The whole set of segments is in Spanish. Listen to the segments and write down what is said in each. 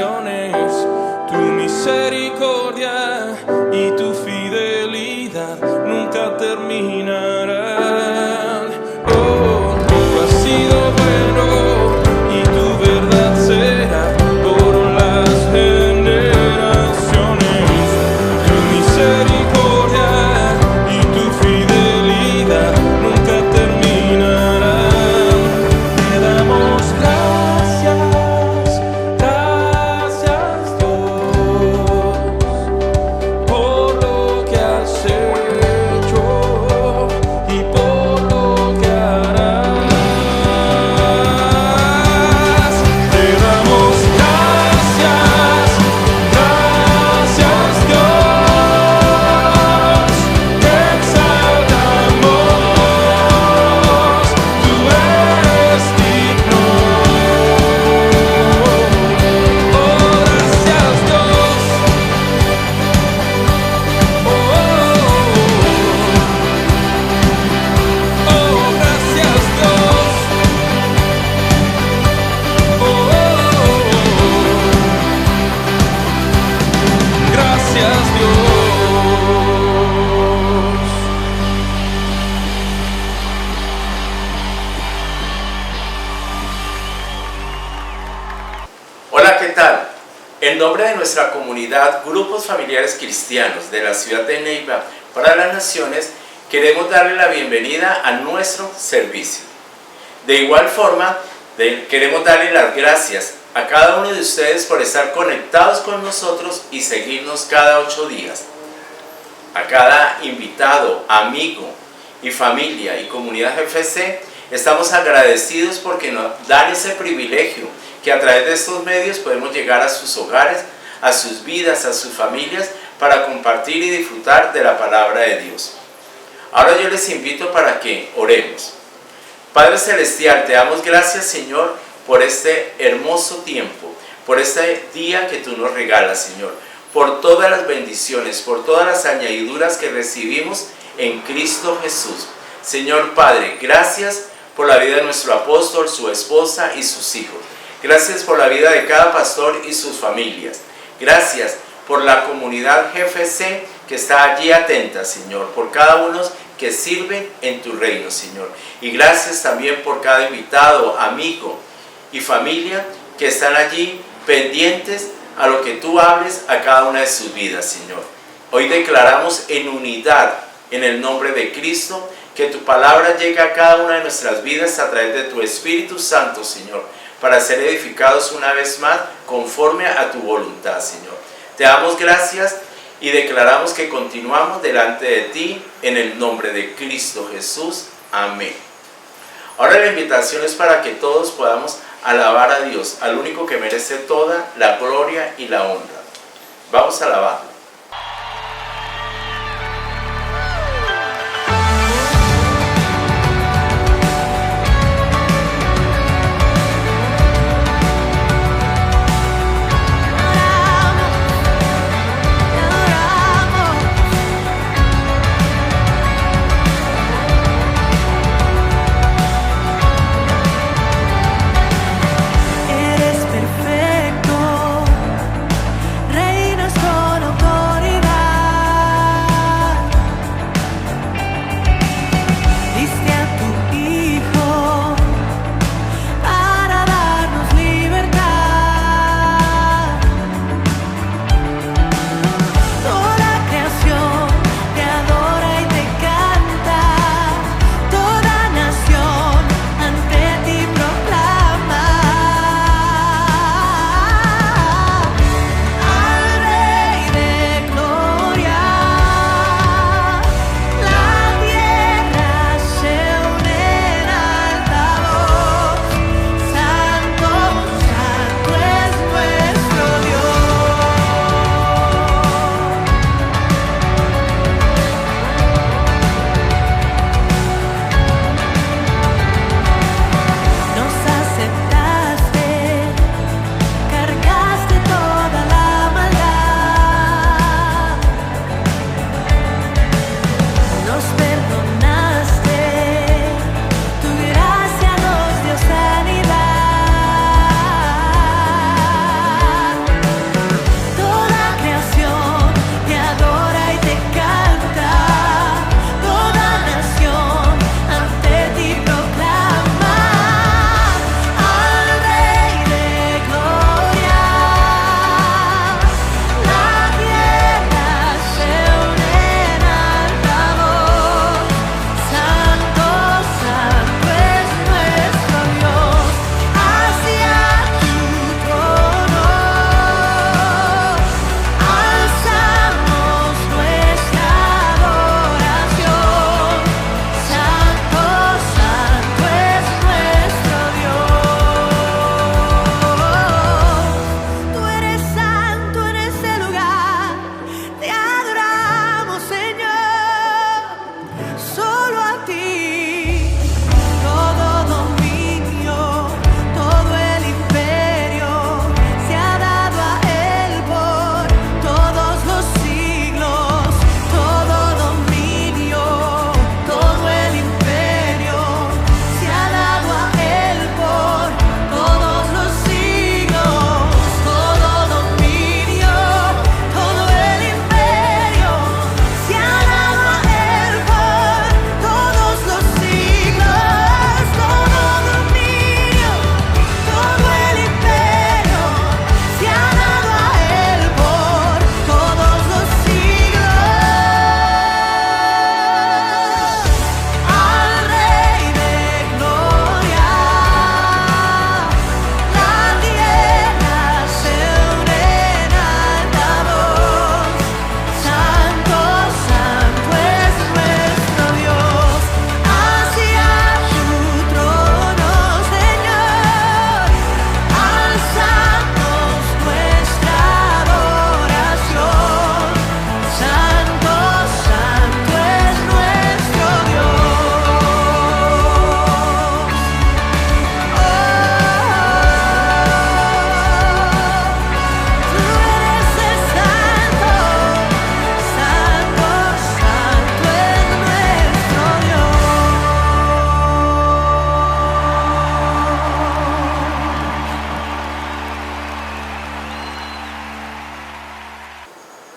generaciones, tu misericordia y tu fidelidad nunca terminarán. Oh, tú has sido bueno y tu verdad será por las generaciones. Tu misericordia y tu fidelidad nunca terminarán. Te damos gracias, gracias Dios, por lo que has hecho y por lo que harás. Te damos gracias, gracias Dios, te exaltamos, tú eres digno. Oh, gracias Dios. Oh, gracias Dios. Gracias Dios. Hola, ¿qué tal? En nombre de nuestra comunidad Grupos Familiares Cristianos de la ciudad de Neiva para las Naciones, queremos darle la bienvenida a nuestro servicio. De igual forma, queremos darle las gracias a cada uno de ustedes por estar conectados con nosotros y seguirnos cada 8 días. A cada invitado, amigo y familia y comunidad GFC, estamos agradecidos porque nos dan ese privilegio que a través de estos medios podemos llegar a sus hogares, a sus vidas, a sus familias, para compartir y disfrutar de la palabra de Dios. Ahora yo les invito para que oremos. Padre Celestial, te damos gracias, Señor, por este hermoso tiempo, por este día que tú nos regalas, Señor, por todas las bendiciones, por todas las añadiduras que recibimos en Cristo Jesús. Señor Padre, gracias por la vida de nuestro apóstol, su esposa y sus hijos. Gracias por la vida de cada pastor y sus familias. Gracias por la comunidad GFC que está allí atenta, Señor, por cada uno que sirve en tu reino, Señor. Y gracias también por cada invitado, amigo y familia que están allí pendientes a lo que tú hables a cada una de sus vidas, Señor. Hoy declaramos en unidad, en el nombre de Cristo, que tu palabra llegue a cada una de nuestras vidas a través de tu Espíritu Santo, Señor, para ser edificados una vez más conforme a tu voluntad, Señor. Te damos gracias y declaramos que continuamos delante de ti en el nombre de Cristo Jesús. Amén. Ahora la invitación es para que todos podamos alabar a Dios, al único que merece toda la gloria y la honra. Vamos a alabarlo. Eres perfecto, reinas con autoridad.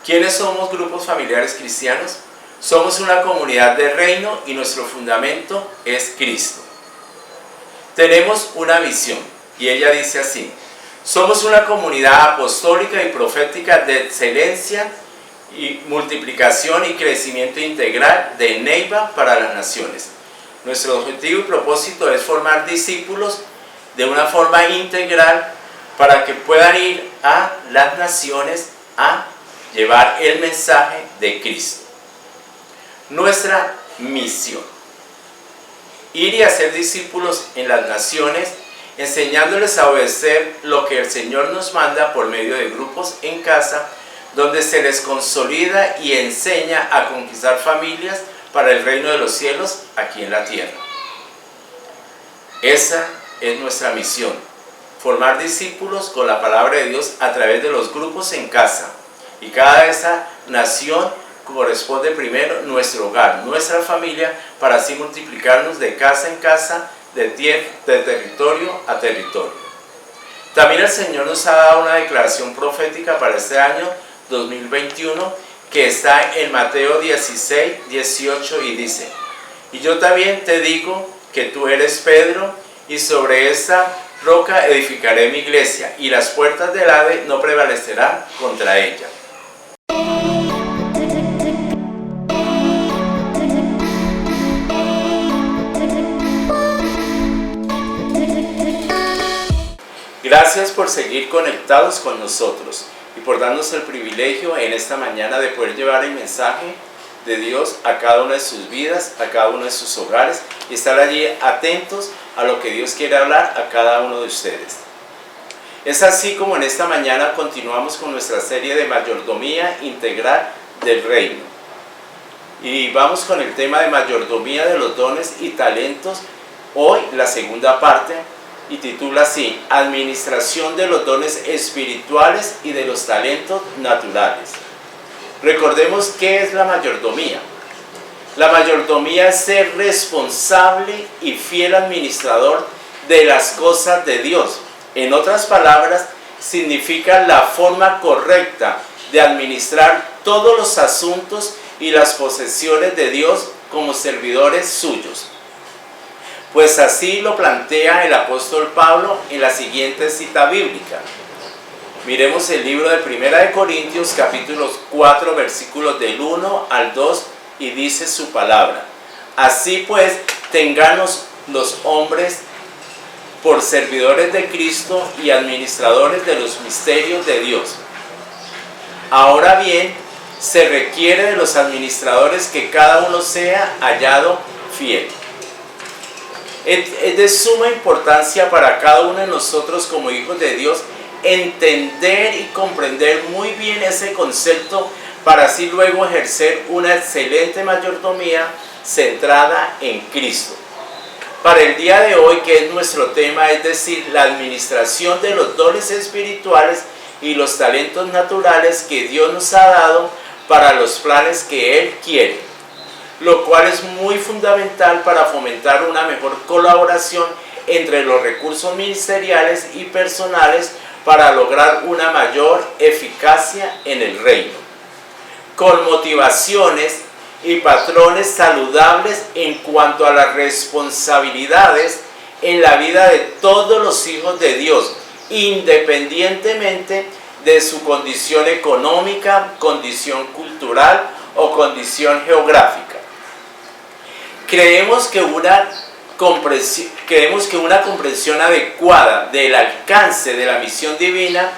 ¿Quiénes somos grupos familiares cristianos? Somos una comunidad de reino y nuestro fundamento es Cristo. Tenemos una misión y ella dice así: somos una comunidad apostólica y profética de excelencia y multiplicación y crecimiento integral de Neiva para las naciones. Nuestro objetivo y propósito es formar discípulos de una forma integral para que puedan ir a las naciones a llevar el mensaje de Cristo. Nuestra misión: ir y hacer discípulos en las naciones, enseñándoles a obedecer lo que el Señor nos manda por medio de grupos en casa, donde se les consolida y enseña a conquistar familias para el reino de los cielos aquí en la tierra. Esa es nuestra misión: formar discípulos con la palabra de Dios a través de los grupos en casa. Y cada esa nación corresponde primero nuestro hogar, nuestra familia, para así multiplicarnos de casa en casa, de territorio a territorio. También el Señor nos ha dado una declaración profética para este año 2021 que está en Mateo 16, 18 y dice: y yo también te digo que tú eres Pedro, y sobre esta roca edificaré mi iglesia, y las puertas del Hades no prevalecerán contra ella. Gracias por seguir conectados con nosotros y por darnos el privilegio en esta mañana de poder llevar el mensaje de Dios a cada una de sus vidas, a cada uno de sus hogares, y estar allí atentos a lo que Dios quiere hablar a cada uno de ustedes. Es así como en esta mañana continuamos con nuestra serie de mayordomía integral del reino. Y vamos con el tema de mayordomía de los dones y talentos. Hoy la segunda parte, y titula así: administración de los dones espirituales y de los talentos naturales. Recordemos qué es la mayordomía. La mayordomía es ser responsable y fiel administrador de las cosas de Dios. En otras palabras, significa la forma correcta de administrar todos los asuntos y las posesiones de Dios como servidores suyos. Pues así lo plantea el apóstol Pablo en la siguiente cita bíblica. Miremos el libro de 1 Corintios capítulo 4 versículos del 1 al 2 y dice su palabra: así pues, tenganos los hombres por servidores de Cristo y administradores de los misterios de Dios. Ahora bien, se requiere de los administradores que cada uno sea hallado fiel. Es de suma importancia para cada uno de nosotros como hijos de Dios entender y comprender muy bien ese concepto para así luego ejercer una excelente mayordomía centrada en Cristo. Para el día de hoy, que es nuestro tema, es decir, la administración de los dones espirituales y los talentos naturales que Dios nos ha dado para los planes que Él quiere, lo cual es muy fundamental para fomentar una mejor colaboración entre los recursos ministeriales y personales para lograr una mayor eficacia en el reino, con motivaciones y patrones saludables en cuanto a las responsabilidades en la vida de todos los hijos de Dios, independientemente de su condición económica, condición cultural o condición geográfica. Creemos que una comprensión adecuada del alcance de la misión divina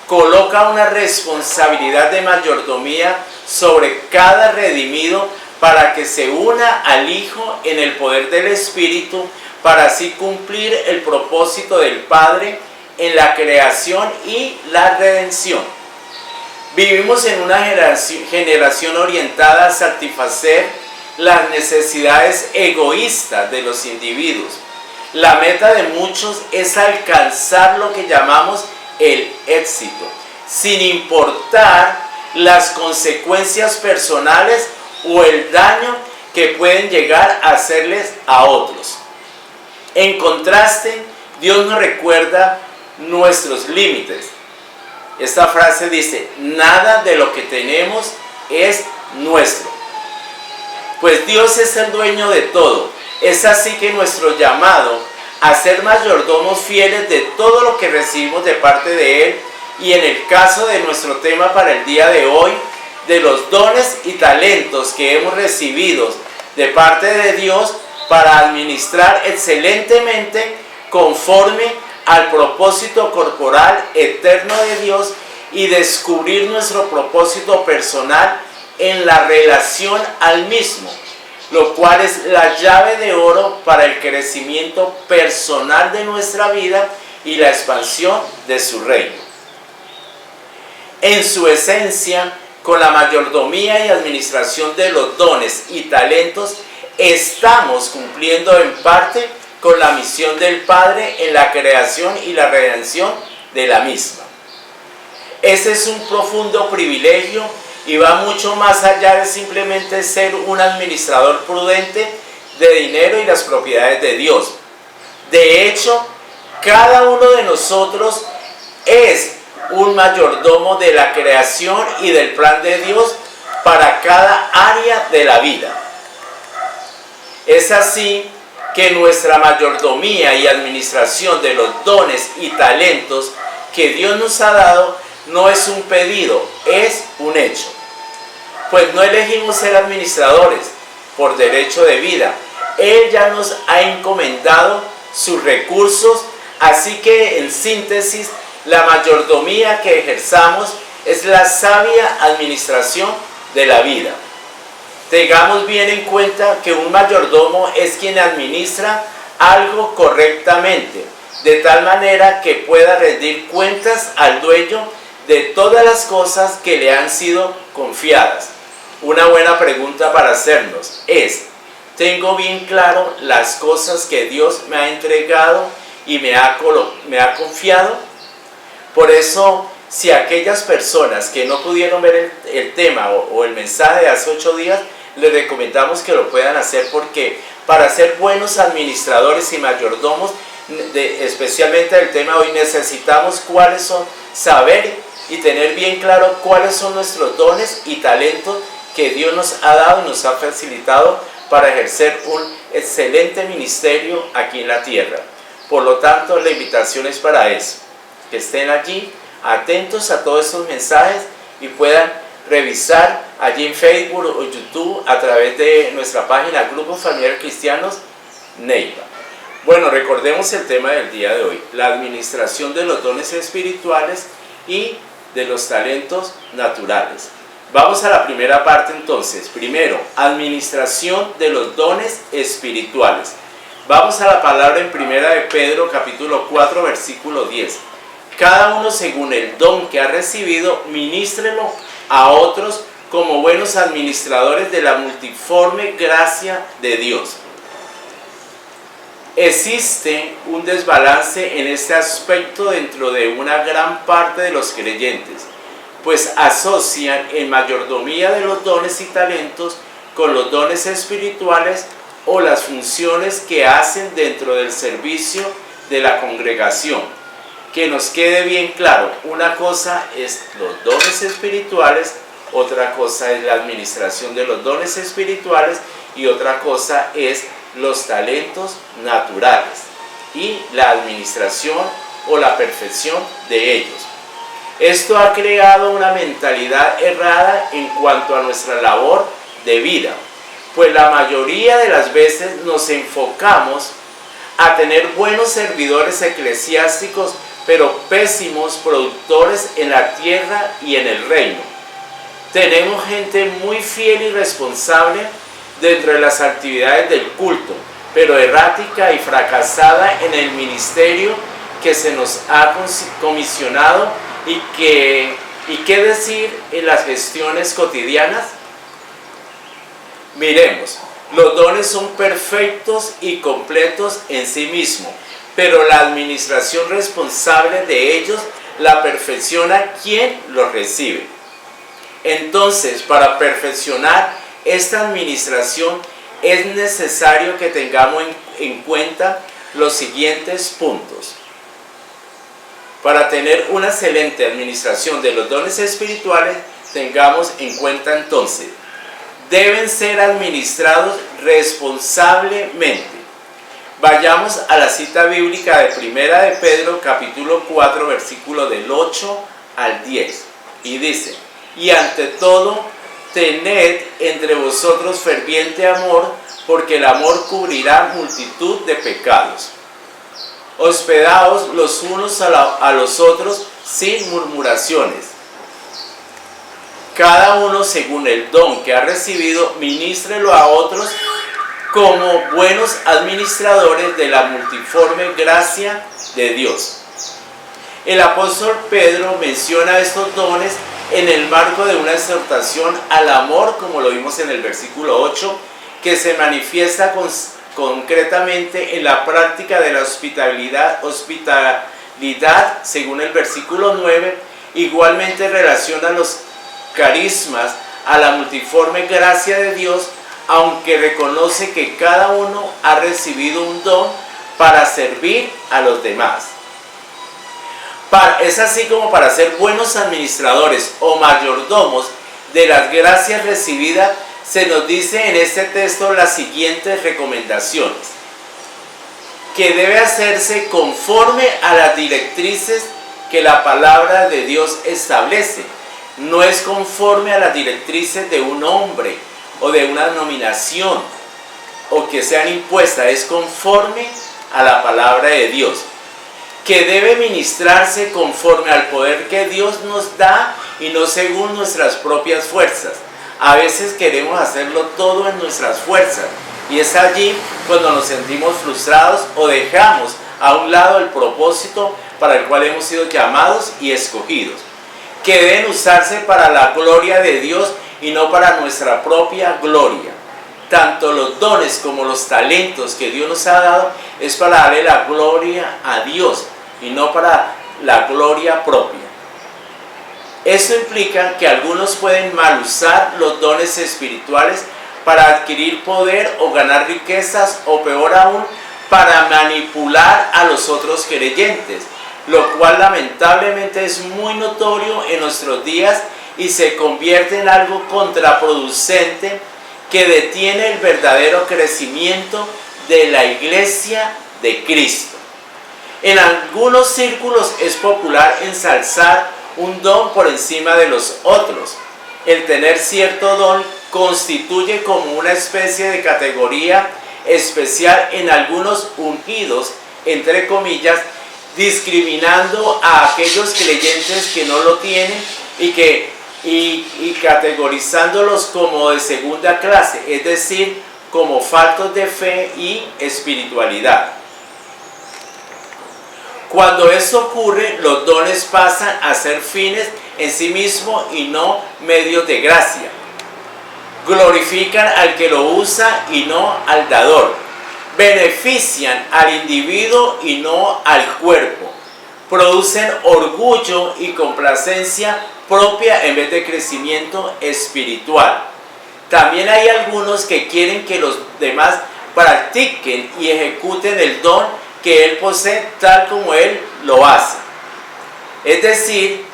coloca una responsabilidad de mayordomía sobre cada redimido para que se una al Hijo en el poder del Espíritu, para así cumplir el propósito del Padre en la creación y la redención. Vivimos en una generación orientada a satisfacer las necesidades egoístas de los individuos. La meta de muchos es alcanzar lo que llamamos el éxito, sin importar las consecuencias personales o el daño que pueden llegar a hacerles a otros. En contraste, Dios nos recuerda nuestros límites. Esta frase dice, nada de lo que tenemos es nuestro. Pues Dios es el dueño de todo. Es así que nuestro llamado a ser mayordomos fieles de todo lo que recibimos de parte de Él, y en el caso de nuestro tema para el día de hoy, de los dones y talentos que hemos recibido de parte de Dios para administrar excelentemente conforme al propósito corporal eterno de Dios y descubrir nuestro propósito personal en la relación al mismo, lo cual es la llave de oro para el crecimiento personal de nuestra vida y la expansión de su reino. En su esencia, con la mayordomía y administración de los dones y talentos, estamos cumpliendo en parte con la misión del Padre en la creación y la redención de la misma. Ese es un profundo privilegio y va mucho más allá de simplemente ser un administrador prudente de dinero y las propiedades de Dios. De hecho, cada uno de nosotros es un mayordomo de la creación y del plan de Dios para cada área de la vida. Es así que nuestra mayordomía y administración de los dones y talentos que Dios nos ha dado no es un pedido, es un hecho. Pues no elegimos ser administradores por derecho de vida. Él ya nos ha encomendado sus recursos, así que en síntesis, la mayordomía que ejerzamos es la sabia administración de la vida. Tengamos bien en cuenta que un mayordomo es quien administra algo correctamente, de tal manera que pueda rendir cuentas al dueño de todas las cosas que le han sido confiadas. Una buena pregunta para hacernos es, ¿tengo bien claro las cosas que Dios me ha entregado y me ha confiado? Por eso, si aquellas personas que no pudieron ver el tema o el mensaje de hace 8 días, les recomendamos que lo puedan hacer, porque para ser buenos administradores y mayordomos, especialmente el tema de hoy, necesitamos saber y tener bien claro cuáles son nuestros dones y talentos que Dios nos ha dado y nos ha facilitado para ejercer un excelente ministerio aquí en la tierra. Por lo tanto, la invitación es para eso, que estén allí atentos a todos estos mensajes y puedan revisar allí en Facebook o YouTube a través de nuestra página Grupos Familiares Cristianos Neiva. Bueno, recordemos el tema del día de hoy, la administración de los dones espirituales y de los talentos naturales. Vamos a la primera parte entonces. Primero, administración de los dones espirituales. Vamos a la palabra en Primera de Pedro, capítulo 4, versículo 10. Cada uno según el don que ha recibido, ministrelo a otros como buenos administradores de la multiforme gracia de Dios. Existe un desbalance en este aspecto dentro de una gran parte de los creyentes, pues asocian en mayordomía de los dones y talentos con los dones espirituales o las funciones que hacen dentro del servicio de la congregación. Que nos quede bien claro, una cosa es los dones espirituales, otra cosa es la administración de los dones espirituales y otra cosa es los talentos naturales y la administración o la perfección de ellos. Esto ha creado una mentalidad errada en cuanto a nuestra labor de vida, pues la mayoría de las veces nos enfocamos a tener buenos servidores eclesiásticos, pero pésimos productores en la tierra y en el reino. Tenemos gente muy fiel y responsable dentro de las actividades del culto, pero errática y fracasada en el ministerio que se nos ha comisionado. ¿Y qué decir en las gestiones cotidianas? Miremos, los dones son perfectos y completos en sí mismos, pero la administración responsable de ellos la perfecciona quien los recibe. Entonces, para perfeccionar esta administración es necesario que tengamos en cuenta los siguientes puntos. Para tener una excelente administración de los dones espirituales, tengamos en cuenta entonces, deben ser administrados responsablemente. Vayamos a la cita bíblica de Primera de Pedro, capítulo 4, versículo del 8 al 10. Y dice, y ante todo, tened entre vosotros ferviente amor, porque el amor cubrirá multitud de pecados. Hospedaos los unos a los otros sin murmuraciones. Cada uno según el don que ha recibido, ministrelo a otros como buenos administradores de la multiforme gracia de Dios. El apóstol Pedro menciona estos dones en el marco de una exhortación al amor, como lo vimos en el versículo 8, que se manifiesta concretamente en la práctica de la hospitalidad, según el versículo 9. Igualmente relaciona los carismas a la multiforme gracia de Dios, aunque reconoce que cada uno ha recibido un don para servir a los demás. Es así como para ser buenos administradores o mayordomos de las gracias recibidas, se nos dice en este texto las siguientes recomendaciones: que debe hacerse conforme a las directrices que la palabra de Dios establece. No es conforme a las directrices de un hombre o de una denominación o que sean impuestas, es conforme a la palabra de Dios. Que debe ministrarse conforme al poder que Dios nos da y no según nuestras propias fuerzas. A veces queremos hacerlo todo en nuestras fuerzas y es allí cuando nos sentimos frustrados o dejamos a un lado el propósito para el cual hemos sido llamados y escogidos. Que deben usarse para la gloria de Dios y no para nuestra propia gloria. Tanto los dones como los talentos que Dios nos ha dado es para darle la gloria a Dios y no para la gloria propia. Esto implica que algunos pueden mal usar los dones espirituales para adquirir poder o ganar riquezas, o peor aún, para manipular a los otros creyentes, lo cual lamentablemente es muy notorio en nuestros días y se convierte en algo contraproducente que detiene el verdadero crecimiento de la Iglesia de Cristo. En algunos círculos es popular ensalzar un don por encima de los otros. El tener cierto don constituye como una especie de categoría especial en algunos ungidos, entre comillas, discriminando a aquellos creyentes que no lo tienen y categorizándolos como de segunda clase, es decir, como faltos de fe y espiritualidad. Cuando esto ocurre, los dones pasan a ser fines en sí mismos y no medios de gracia. Glorifican al que lo usa y no al dador. Benefician al individuo y no al cuerpo. Producen orgullo y complacencia propia en vez de crecimiento espiritual. También hay algunos que quieren que los demás practiquen y ejecuten el don que él posee tal como él lo hace. Es decir,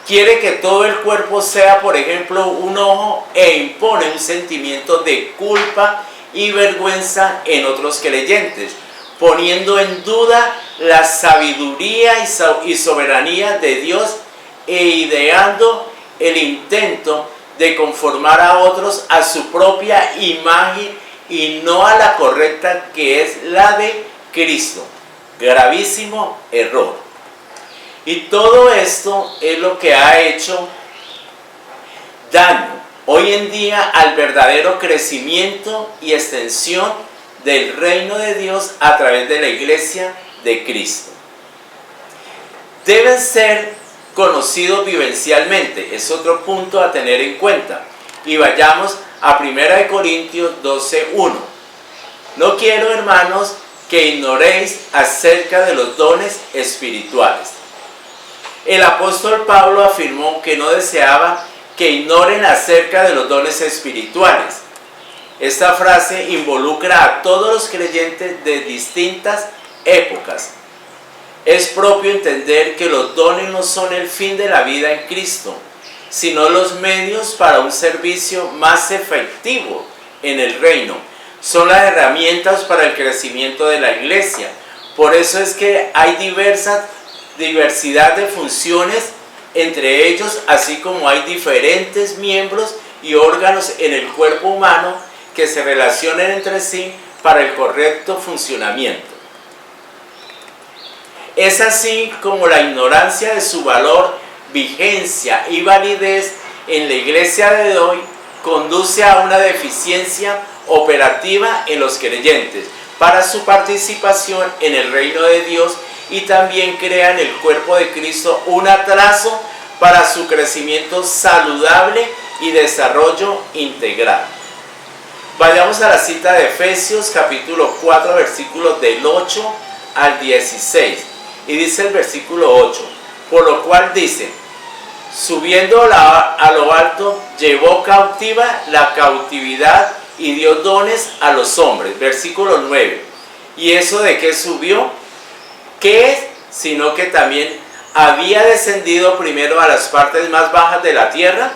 quiere que todo el cuerpo sea, por ejemplo, un ojo, e impone un sentimiento de culpa y vergüenza en otros creyentes, poniendo en duda la sabiduría y soberanía de Dios e ideando el intento de conformar a otros a su propia imagen y no a la correcta, que es la de Cristo. Gravísimo error. Y todo esto es lo que ha hecho daño hoy en día al verdadero crecimiento y extensión del reino de Dios a través de la Iglesia de Cristo. Deben ser conocidos vivencialmente, es otro punto a tener en cuenta. Y vayamos a 1 Corintios 12:1. No quiero, hermanos, que ignoréis acerca de los dones espirituales. El apóstol Pablo afirmó que no deseaba que ignoren acerca de los dones espirituales. Esta frase involucra a todos los creyentes de distintas épocas. Es propio entender que los dones no son el fin de la vida en Cristo, sino los medios para un servicio más efectivo en el reino. Son las herramientas para el crecimiento de la iglesia. Por eso es que hay diversidad de funciones entre ellos, así como hay diferentes miembros y órganos en el cuerpo humano que se relacionan entre sí para el correcto funcionamiento. Es así como la ignorancia de su valor, vigencia y validez en la iglesia de hoy conduce a una deficiencia operativa en los creyentes para su participación en el reino de Dios, y también crea en el cuerpo de Cristo un atraso para su crecimiento saludable y desarrollo integral. Vayamos a la cita de Efesios capítulo 4 versículos del 8 al 16, y dice el versículo 8, por lo cual dice: subiendo a lo alto, llevó cautiva la cautividad y dio dones a los hombres. Versículo 9. ¿Y eso de qué subió? ¿Qué es? Sino que también había descendido primero a las partes más bajas de la tierra.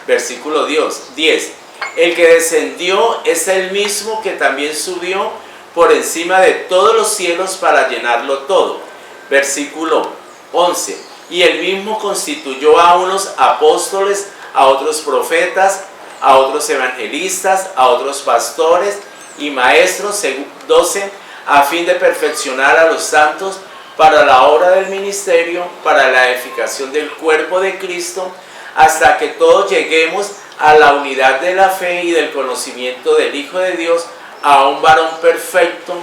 Versículo 10. El que descendió es el mismo que también subió por encima de todos los cielos para llenarlo todo. Versículo 11. Y él mismo constituyó a unos apóstoles, a otros profetas, a otros evangelistas, a otros pastores y maestros. 12. A fin de perfeccionar a los santos para la obra del ministerio, para la edificación del cuerpo de Cristo, hasta que todos lleguemos a la unidad de la fe y del conocimiento del Hijo de Dios, a un varón perfecto,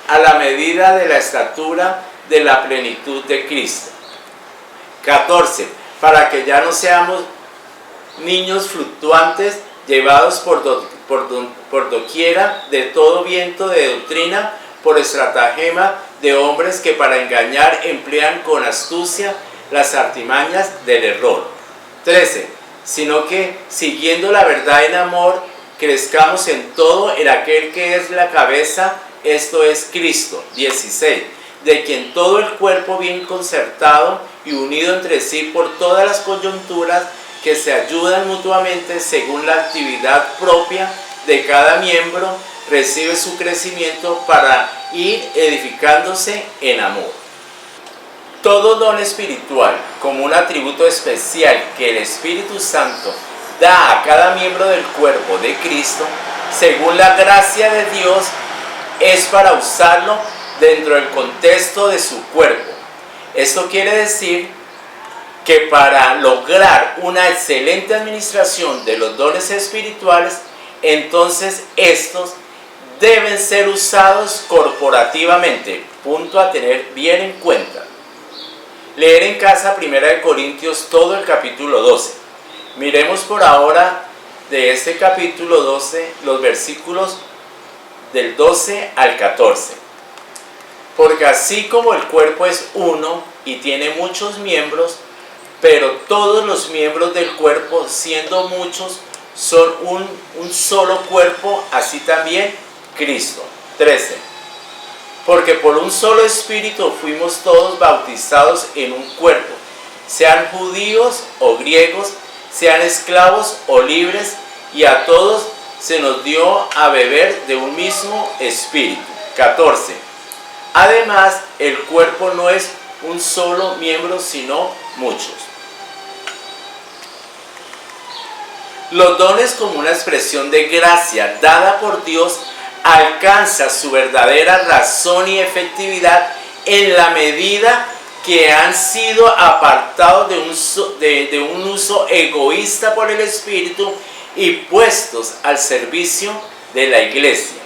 a la medida de la estatura de la plenitud de Cristo. 14. Para que ya no seamos niños fluctuantes, llevados por doquiera de todo viento de doctrina, por estratagema de hombres que para engañar emplean con astucia las artimañas del error. 13. Sino que, siguiendo la verdad en amor, crezcamos en todo en aquel que es la cabeza, esto es Cristo. 16. De quien todo el cuerpo bien concertado y unido entre sí por todas las coyunturas que se ayudan mutuamente según la actividad propia de cada miembro, recibe su crecimiento para ir edificándose en amor. Todo don espiritual, como un atributo especial que el Espíritu Santo da a cada miembro del cuerpo de Cristo, según la gracia de Dios, es para usarlo dentro del contexto de su cuerpo. Esto quiere decir que para lograr una excelente administración de los dones espirituales, entonces estos deben ser usados corporativamente. Punto a tener bien en cuenta. Leer en casa 1 Corintios todo el capítulo 12. Miremos por ahora de este capítulo 12 los versículos del 12 al 14. Porque así como el cuerpo es uno y tiene muchos miembros, pero todos los miembros del cuerpo, siendo muchos, son un solo cuerpo, así también Cristo. 13. Porque por un solo espíritu fuimos todos bautizados en un cuerpo, sean judíos o griegos, sean esclavos o libres, y a todos se nos dio a beber de un mismo espíritu. 14. Además, el cuerpo no es un solo miembro, sino muchos. Los dones, como una expresión de gracia dada por Dios, alcanza su verdadera razón y efectividad en la medida que han sido apartados de un uso egoísta por el Espíritu y puestos al servicio de la iglesia.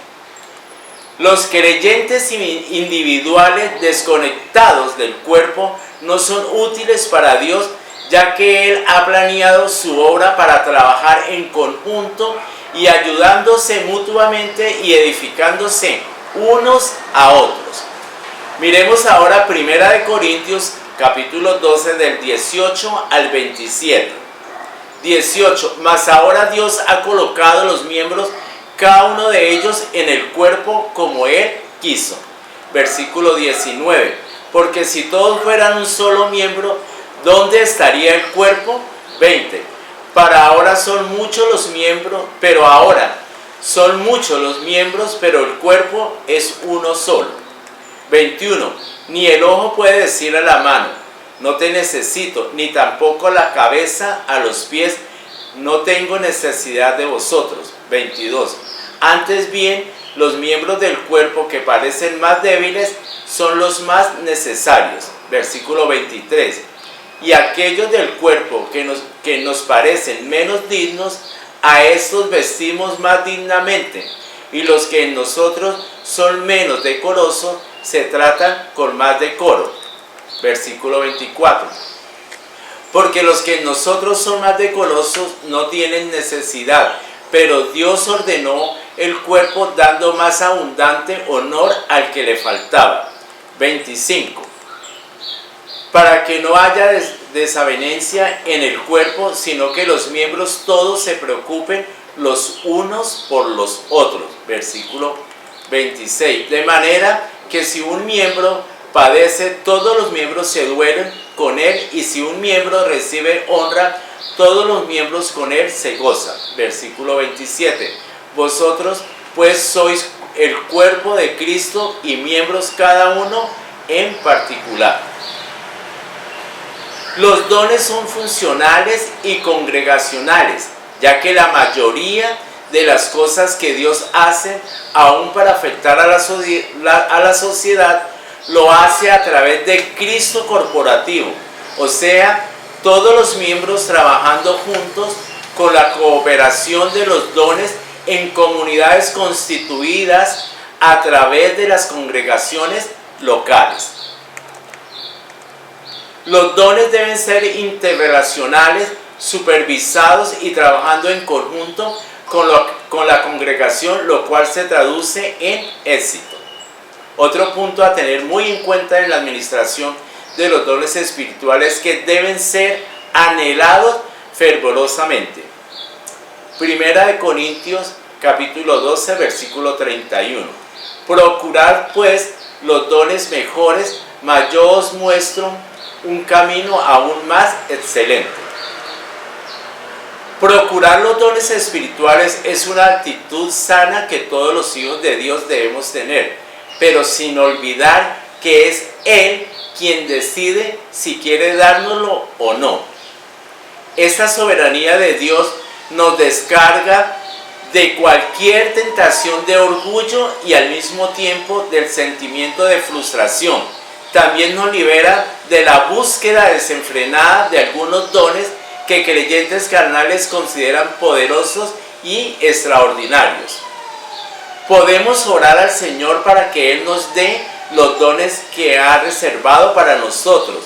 Los creyentes individuales desconectados del cuerpo no son útiles para Dios, ya que Él ha planeado su obra para trabajar en conjunto y ayudándose mutuamente y edificándose unos a otros. Miremos ahora 1 Corintios capítulo 12 del 18 al 27. 18. Mas ahora Dios ha colocado los miembros, cada uno de ellos, en el cuerpo como Él quiso. Versículo 19. Porque si todos fueran un solo miembro, ¿dónde estaría el cuerpo? 20. Ahora son muchos los miembros, pero el cuerpo es uno solo. 21. Ni el ojo puede decir a la mano, no te necesito, ni tampoco la cabeza a los pies, no tengo necesidad de vosotros. 22. Antes bien, los miembros del cuerpo que parecen más débiles son los más necesarios. Versículo 23. Y aquellos del cuerpo que nos parecen menos dignos, a estos vestimos más dignamente, y los que en nosotros son menos decorosos, se tratan con más decoro. Versículo 24. Porque los que en nosotros son más decorosos no tienen necesidad, pero Dios ordenó el cuerpo dando más abundante honor al que le faltaba. 25. Para que no haya desavenencia en el cuerpo, sino que los miembros todos se preocupen los unos por los otros. Versículo 26. De manera que si un miembro padece, todos los miembros se duelen con él, y si un miembro recibe honra, todos los miembros con él se gozan. Versículo 27. Vosotros pues sois el cuerpo de Cristo y miembros cada uno en particular. Los dones son funcionales y congregacionales, ya que la mayoría de las cosas que Dios hace, aún para afectar a la sociedad, lo hace a través de Cristo corporativo, o sea, todos los miembros trabajando juntos con la cooperación de los dones en comunidades constituidas a través de las congregaciones locales. Los dones deben ser interrelacionales, supervisados y trabajando en conjunto con la congregación, lo cual se traduce en éxito. Otro punto a tener muy en cuenta en la administración de los dones espirituales, que deben ser anhelados fervorosamente. Primera de Corintios capítulo 12 versículo 31. Procurad pues los dones mejores, mas yo os muestro un camino aún más excelente. Procurar los dones espirituales es una actitud sana que todos los hijos de Dios debemos tener, pero sin olvidar que es Él quien decide si quiere dárnoslo o no. Esta soberanía de Dios nos descarga de cualquier tentación de orgullo y al mismo tiempo del sentimiento de frustración. También nos libera de la búsqueda desenfrenada de algunos dones que creyentes carnales consideran poderosos y extraordinarios. Podemos orar al Señor para que Él nos dé los dones que ha reservado para nosotros,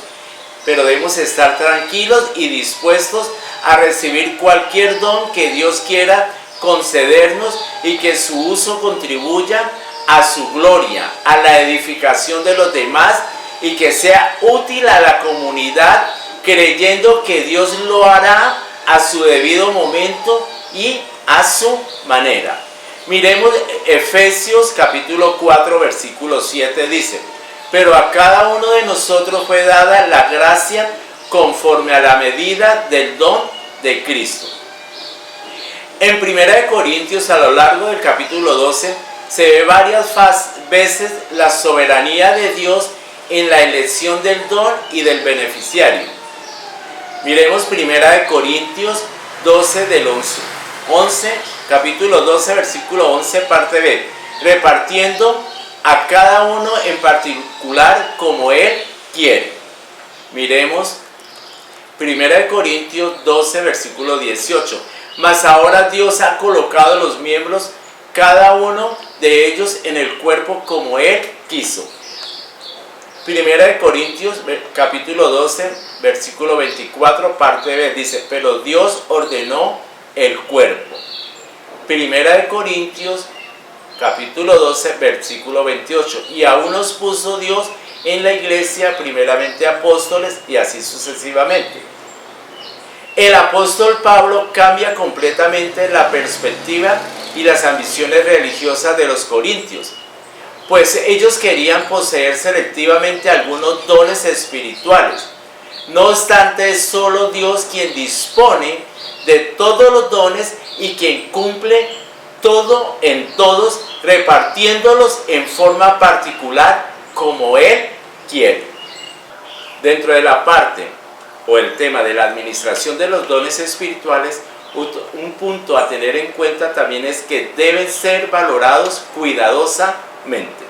pero debemos estar tranquilos y dispuestos a recibir cualquier don que Dios quiera concedernos y que su uso contribuya a su gloria, a la edificación de los demás y que sea útil a la comunidad, creyendo que Dios lo hará a su debido momento y a su manera. Miremos Efesios capítulo 4 versículo 7, dice: pero a cada uno de nosotros fue dada la gracia conforme a la medida del don de Cristo. En 1 Corintios, a lo largo del capítulo 12, se ve varias veces la soberanía de Dios en la elección del don y del beneficiario. Miremos 1 Corintios 12 del 11, capítulo 12, versículo 11, parte B. Repartiendo a cada uno en particular como Él quiere. Miremos 1 Corintios 12, versículo 18. Mas ahora Dios ha colocado los miembros, cada uno de ellos, en el cuerpo como Él quiso. 1 Corintios capítulo 12, versículo 24, parte B, dice: pero Dios ordenó el cuerpo. 1 Corintios capítulo 12, versículo 28. Y a unos puso Dios en la iglesia, primeramente apóstoles, y así sucesivamente. El apóstol Pablo cambia completamente la perspectiva y las ambiciones religiosas de los corintios. pues ellos querían poseer selectivamente algunos dones espirituales. No obstante, es solo Dios quien dispone de todos los dones y quien cumple todo en todos, repartiéndolos en forma particular como Él quiere. Dentro de la parte o el tema de la administración de los dones espirituales, un punto a tener en cuenta también es que deben ser valorados cuidadosamente.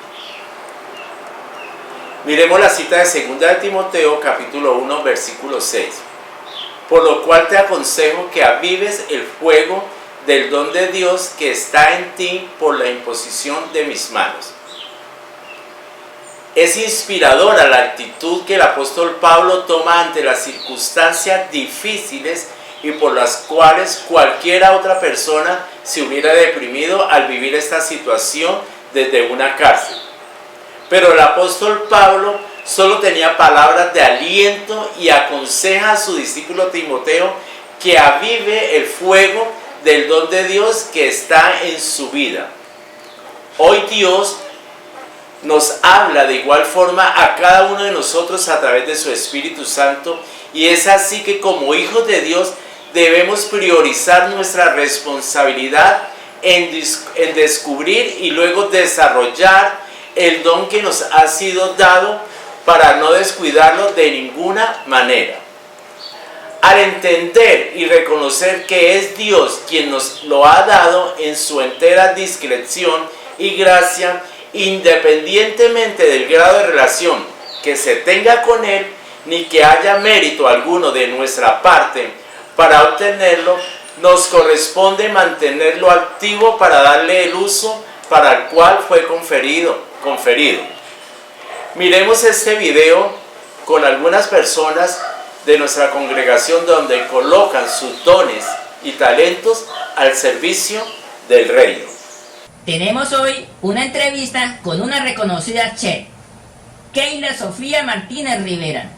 Miremos la cita de 2 de Timoteo, capítulo 1, versículo 6. Por lo cual te aconsejo que avives el fuego del don de Dios que está en ti por la imposición de mis manos. Es inspiradora la actitud que el apóstol Pablo toma ante las circunstancias difíciles y por las cuales cualquiera otra persona se hubiera deprimido al vivir esta situación desde una cárcel. Pero el apóstol Pablo solo tenía palabras de aliento y aconseja a su discípulo Timoteo que avive el fuego del don de Dios que está en su vida. Hoy Dios nos habla de igual forma a cada uno de nosotros a través de su Espíritu Santo, y es así que como hijos de Dios debemos priorizar nuestra responsabilidad en descubrir y luego desarrollar el don que nos ha sido dado para no descuidarlo de ninguna manera. Al entender y reconocer que es Dios quien nos lo ha dado en su entera discreción y gracia, independientemente del grado de relación que se tenga con Él, ni que haya mérito alguno de nuestra parte para obtenerlo, nos corresponde mantenerlo activo para darle el uso para el cual fue conferido. Miremos este video con algunas personas de nuestra congregación donde colocan sus dones y talentos al servicio del reino. Tenemos hoy una entrevista con una reconocida chef, Keila Sofía Martínez Rivera.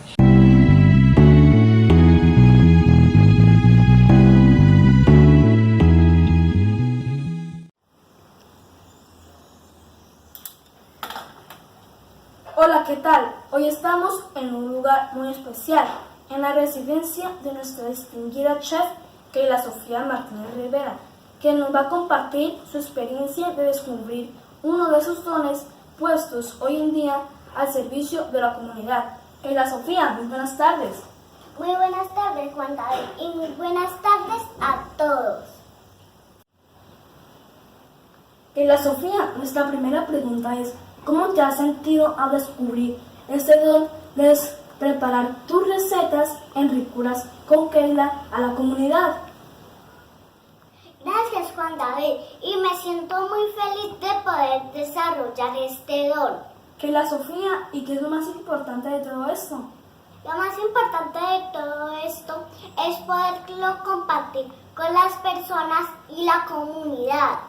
Hola, ¿qué tal? Hoy estamos en un lugar muy especial, en la residencia de nuestra distinguida chef, Keila Sofía Martínez Rivera, que nos va a compartir su experiencia de descubrir uno de sus dones puestos hoy en día al servicio de la comunidad. Keila Sofía, muy buenas tardes. Muy buenas tardes, Juan David, y muy buenas tardes a todos. Keila Sofía, nuestra primera pregunta es: ¿cómo te has sentido al descubrir este don de preparar tus recetas en Ricuras con Keila a la comunidad? Gracias, Juan David, y me siento muy feliz de poder desarrollar este don. Keila Sofía, ¿y qué es lo más importante de todo esto? Lo más importante de todo esto es poderlo compartir con las personas y la comunidad,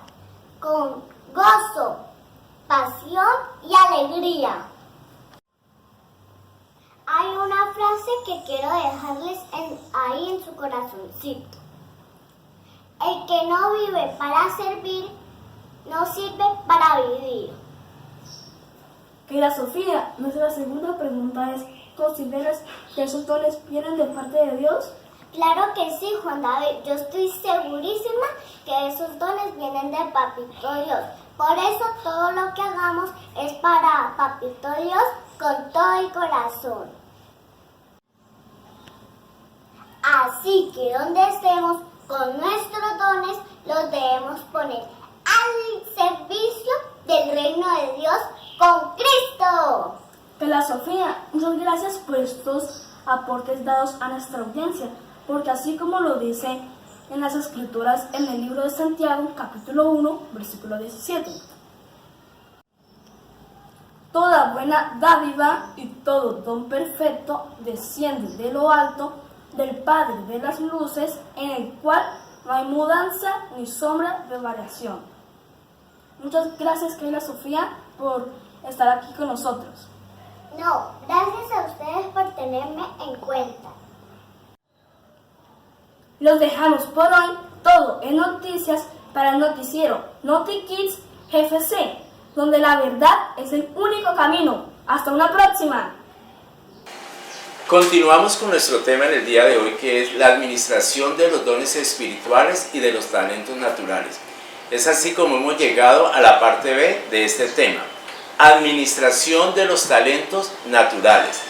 con gozo, pasión y alegría. Hay una frase que quiero dejarles ahí en su corazoncito. El que no vive para servir, no sirve para vivir. Keila Sofía, nuestra segunda pregunta es: ¿consideras que esos dones vienen de parte de Dios? Claro que sí, Juan David. Yo estoy segurísima que esos dones vienen de Papito Dios. Por eso todo lo que hagamos es para Papito Dios con todo el corazón. Así que donde estemos con nuestros dones, los debemos poner al servicio del reino de Dios con Cristo. Keila Sofía, muchas gracias por estos aportes dados a nuestra audiencia, porque así como lo dice en las Escrituras en el libro de Santiago, capítulo 1, versículo 17. Toda buena dádiva y todo don perfecto desciende de lo alto, del Padre de las luces, en el cual no hay mudanza ni sombra de variación. Muchas gracias, Keila Sofía, por estar aquí con nosotros. No, gracias a ustedes por tenerme en cuenta. Los dejamos por hoy, todo en noticias para el noticiero NotiKids GFC. donde la verdad es el único camino. Hasta una próxima. Continuamos con nuestro tema en el día de hoy, que es la administración de los dones espirituales y de los talentos naturales. Es así como hemos llegado a la parte B de este tema, administración de los talentos naturales.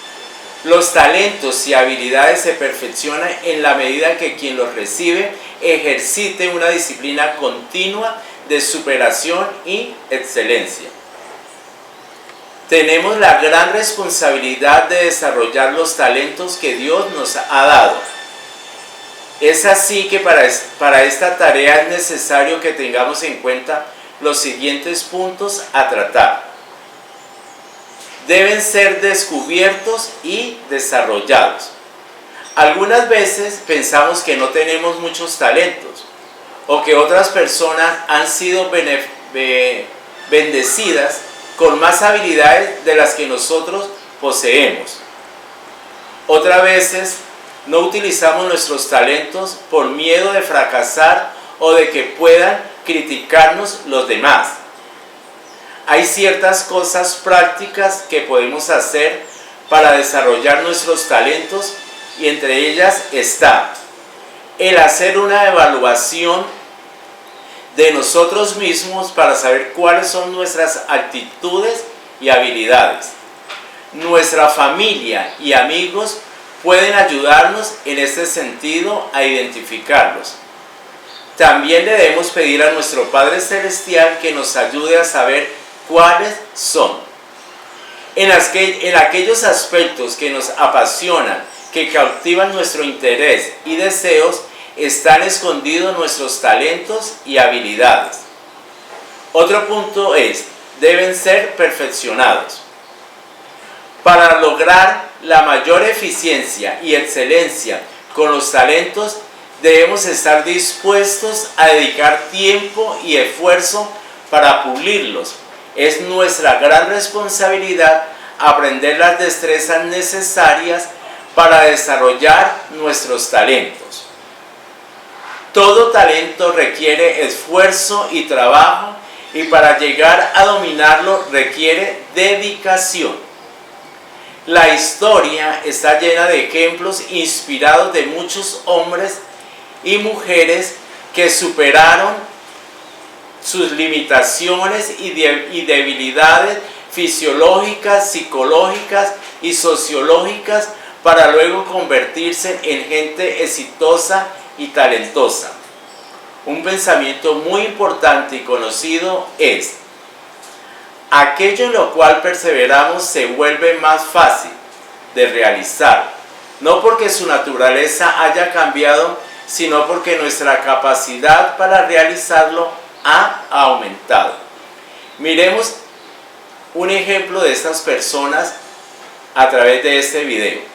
Los talentos y habilidades se perfeccionan en la medida que quien los recibe ejercite una disciplina continua de superación y excelencia. Tenemos la gran responsabilidad de desarrollar los talentos que Dios nos ha dado. Es así que para esta tarea es necesario que tengamos en cuenta los siguientes puntos a tratar. Deben ser descubiertos y desarrollados. Algunas veces pensamos que no tenemos muchos talentos o que otras personas han sido bendecidas con más habilidades de las que nosotros poseemos. Otras veces no utilizamos nuestros talentos por miedo de fracasar o de que puedan criticarnos los demás. Hay ciertas cosas prácticas que podemos hacer para desarrollar nuestros talentos y entre ellas está el hacer una evaluación de nosotros mismos para saber cuáles son nuestras actitudes y habilidades. Nuestra familia y amigos pueden ayudarnos en este sentido a identificarlos. También le debemos pedir a nuestro Padre Celestial que nos ayude a saber cuáles son. En aquellos aspectos que nos apasionan, que cautivan nuestro interés y deseos, están escondidos nuestros talentos y habilidades. Otro punto es, deben ser perfeccionados. Para lograr la mayor eficiencia y excelencia con los talentos, debemos estar dispuestos a dedicar tiempo y esfuerzo para pulirlos. Es nuestra gran responsabilidad aprender las destrezas necesarias para desarrollar nuestros talentos. Todo talento requiere esfuerzo y trabajo, y para llegar a dominarlo requiere dedicación. La historia está llena de ejemplos inspirados de muchos hombres y mujeres que superaron sus limitaciones y debilidades fisiológicas, psicológicas y sociológicas para luego convertirse en gente exitosa y talentosa. Un pensamiento muy importante y conocido es: aquello en lo cual perseveramos se vuelve más fácil de realizar, no porque su naturaleza haya cambiado, sino porque nuestra capacidad para realizarlo ha aumentado. Miremos un ejemplo de estas personas a través de este video.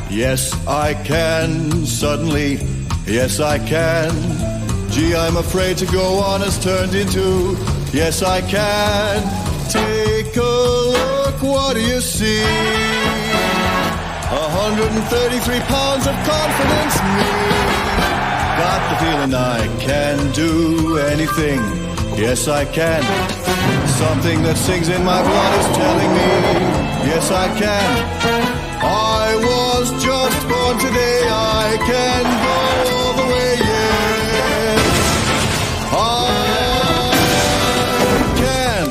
Yes, I can, suddenly, yes, I can. Gee, I'm afraid to go on has turned into, yes, I can. Take a look, what do you see? 133 pounds of confidence, me. Got the feeling I can do anything, yes, I can. Something that sings in my blood is telling me, yes, I can. I was just born today, I can go all the way, yeah. I can.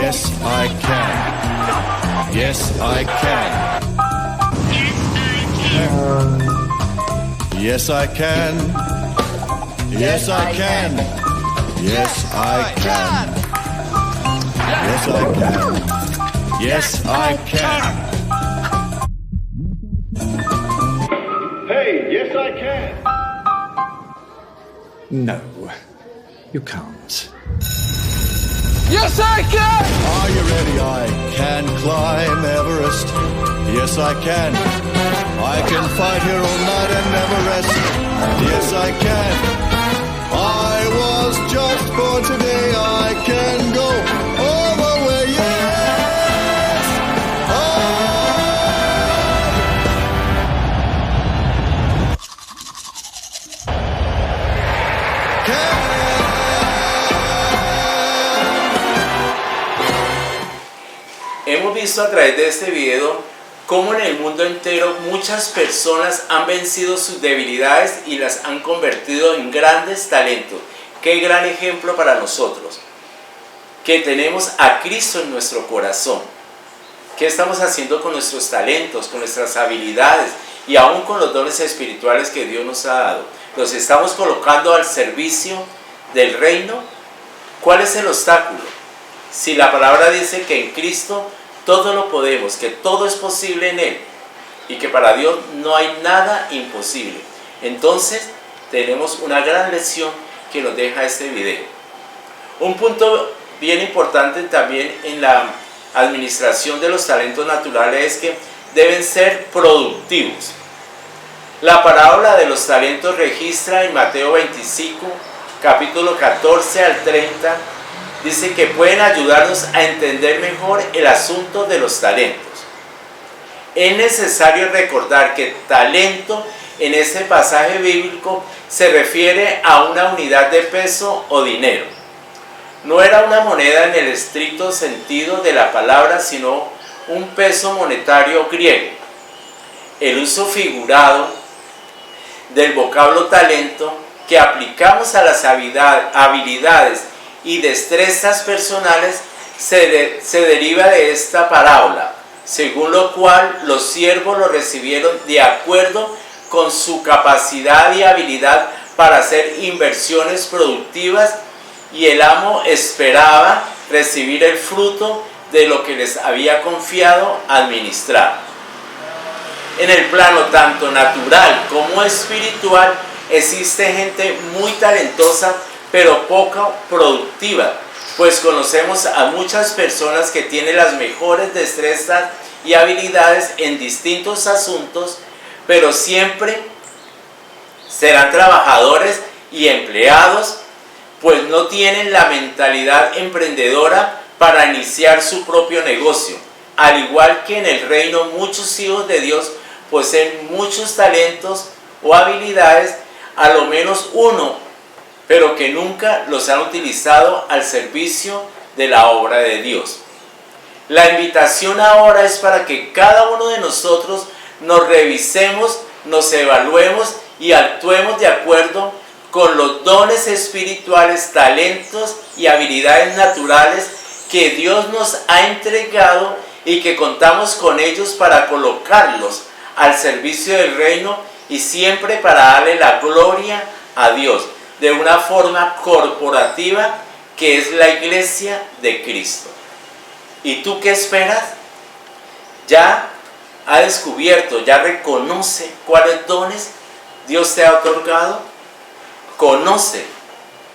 Yes, I can. Yes, I can. Yes, I can. Yes, I can. Yes, I can. Yes, I can. Yes, I can. Hey, yes, I can. No, you can't. Yes, I can! Are you ready? I can climb Everest. Yes, I can. I can fight here all night and never rest. Yes, I can. I was just born today. I can go all the way. Yes! I can. Hemos visto a través de este video cómo en el mundo entero muchas personas han vencido sus debilidades y las han convertido en grandes talentos. Qué gran ejemplo para nosotros, que tenemos a Cristo en nuestro corazón. ¿Qué estamos haciendo con nuestros talentos, con nuestras habilidades y aún con los dones espirituales que Dios nos ha dado? ¿Los estamos colocando al servicio del reino? ¿Cuál es el obstáculo? Si la palabra dice que en Cristo todo lo podemos, que todo es posible en Él y que para Dios no hay nada imposible, entonces tenemos una gran lección que nos deja este video. Un punto bien importante también en la administración de los talentos naturales es que deben ser productivos. La parábola de los talentos registra en Mateo 25, capítulo 14 al 30, dice que pueden ayudarnos a entender mejor el asunto de los talentos. Es necesario recordar que talento en este pasaje bíblico se refiere a una unidad de peso o dinero. No era una moneda en el estricto sentido de la palabra, sino un peso monetario griego. El uso figurado del vocablo talento que aplicamos a las habilidades y destrezas personales se deriva de esta parábola, según lo cual los siervos lo recibieron de acuerdo con su capacidad y habilidad para hacer inversiones productivas, y el amo esperaba recibir el fruto de lo que les había confiado administrar. En el plano tanto natural como espiritual existe gente muy talentosa pero poco productiva, pues conocemos a muchas personas que tienen las mejores destrezas y habilidades en distintos asuntos, pero siempre serán trabajadores y empleados, pues no tienen la mentalidad emprendedora para iniciar su propio negocio. Al igual que en el reino, muchos hijos de Dios poseen muchos talentos o habilidades, a lo menos uno, pero que nunca los han utilizado al servicio de la obra de Dios. La invitación ahora es para que cada uno de nosotros nos revisemos, nos evaluemos y actuemos de acuerdo con los dones espirituales, talentos y habilidades naturales que Dios nos ha entregado y que contamos con ellos para colocarlos al servicio del reino y siempre para darle la gloria a Dios, de una forma corporativa que es la iglesia de Cristo. ¿Y tú qué esperas? ¿Ya ha descubierto, ya reconoce cuáles dones Dios te ha otorgado? Conoce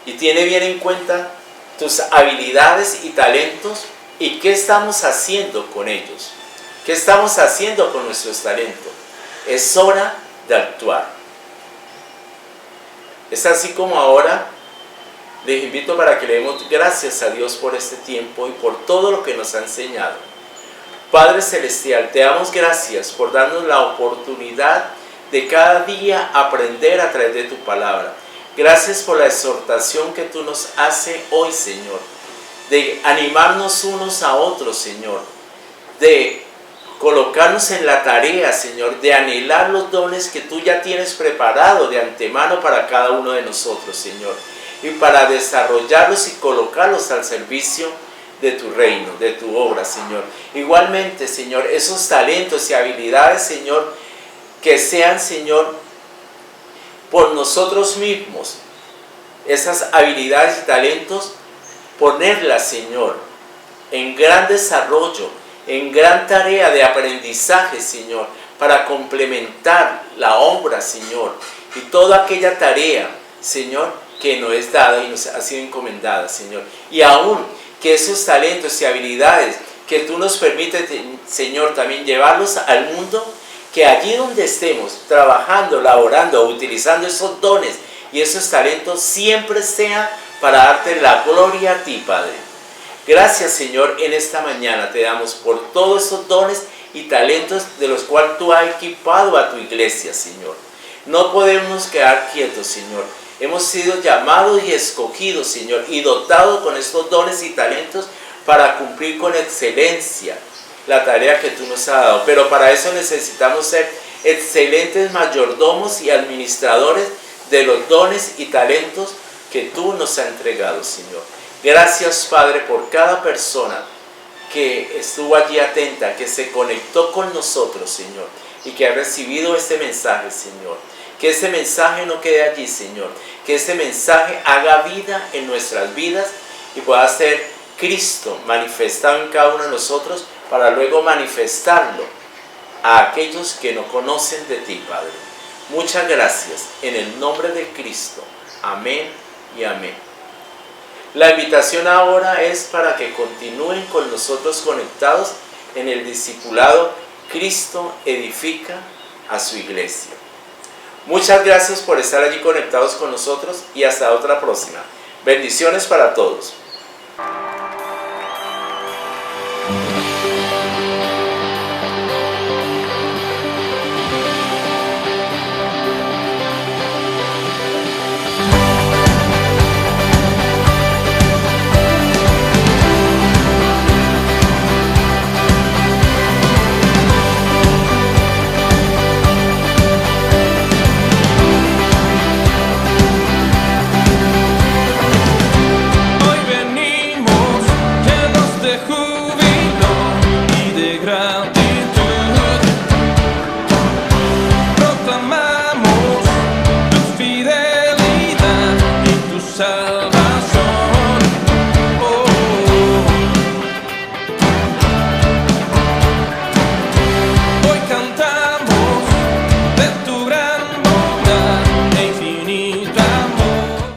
y tiene bien en cuenta tus habilidades y talentos y qué estamos haciendo con ellos. ¿Qué estamos haciendo con nuestros talentos? Es hora de actuar. Es así como ahora les invito para que le demos gracias a Dios por este tiempo y por todo lo que nos ha enseñado. Padre Celestial, te damos gracias por darnos la oportunidad de cada día aprender a través de tu palabra. Gracias por la exhortación que tú nos haces hoy, Señor, de animarnos unos a otros, Señor, de colocarnos en la tarea, Señor, de anhelar los dones que tú ya tienes preparado de antemano para cada uno de nosotros, Señor, y para desarrollarlos y colocarlos al servicio de tu reino, de tu obra, Señor. Igualmente, Señor, esos talentos y habilidades, Señor, que sean, Señor, por nosotros mismos, esas habilidades y talentos, ponerlas, Señor, en gran desarrollo, en gran tarea de aprendizaje, Señor, para complementar la obra, Señor, y toda aquella tarea, Señor, que nos es dada y nos ha sido encomendada, Señor. Y aún que esos talentos y habilidades que tú nos permites, Señor, también llevarlos al mundo, que allí donde estemos trabajando, laborando, utilizando esos dones y esos talentos, siempre sea para darte la gloria a ti, Padre. Gracias, Señor, en esta mañana te damos por todos esos dones y talentos de los cuales tú has equipado a tu iglesia, Señor. No podemos quedar quietos, Señor. Hemos sido llamados y escogidos, Señor, y dotados con estos dones y talentos para cumplir con excelencia la tarea que tú nos has dado. Pero para eso necesitamos ser excelentes mayordomos y administradores de los dones y talentos que tú nos has entregado, Señor. Gracias, Padre, por cada persona que estuvo allí atenta, que se conectó con nosotros, Señor, y que ha recibido este mensaje, Señor. Que ese mensaje no quede allí, Señor. Que ese mensaje haga vida en nuestras vidas y pueda ser Cristo manifestado en cada uno de nosotros para luego manifestarlo a aquellos que no conocen de ti, Padre. Muchas gracias. En el nombre de Cristo. Amén y amén. La invitación ahora es para que continúen con nosotros conectados en el discipulado Cristo edifica a su iglesia. Muchas gracias por estar allí conectados con nosotros y hasta otra próxima. Bendiciones para todos.